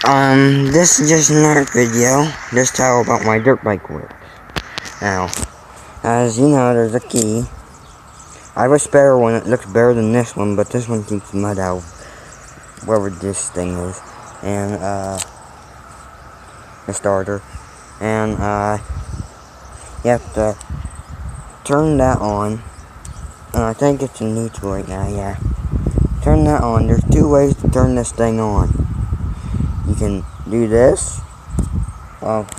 This is just another video, just how about my dirt bike works. Now, as you know, there's a key. I have a spare one that looks better than this one, but this one keeps mud out, wherever this thing is, and, the starter, and, you have to turn that on, and I think it's in neutral right now, yeah. Turn that on. There's two ways to turn this thing on. You can do this. Well, like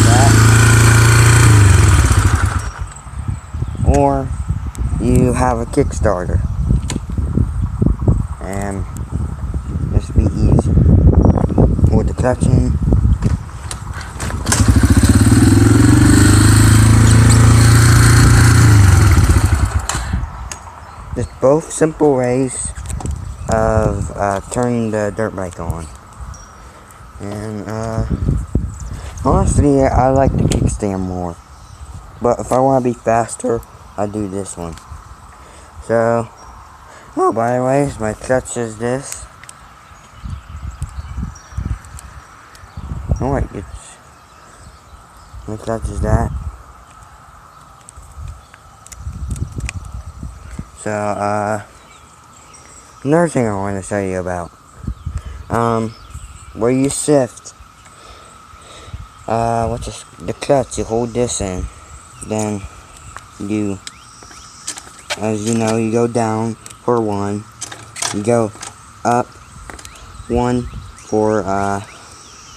that. Or you have a Kickstarter. And this will be easy. With the clutch in. Just both simple ways of turning the dirt bike on. And honestly, I like the kickstand more. But if I want to be faster, I do this one. So, oh, by the way, my clutch is this. Oh wait, my clutch is that. So, another thing I want to show you about. Where you sift. The clutch, you hold this in. Then, as you know, you go down for one. You go up one for,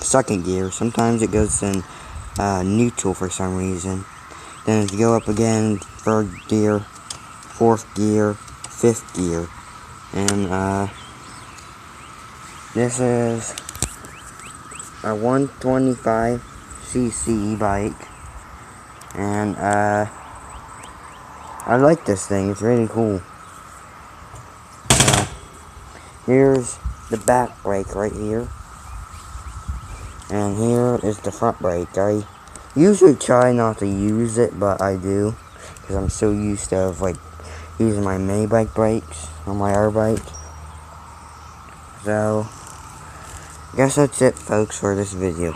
second gear. Sometimes it goes in, neutral for some reason. Then you go up again, third gear, fourth gear, fifth gear, and this is a 125cc bike, and I like this thing. It's really cool. Here's the back brake right here, and here is the front brake. I usually try not to use it, but I do, because I'm so used to using my mini bike brakes on my air bike. So, I guess that's it, folks, for this video.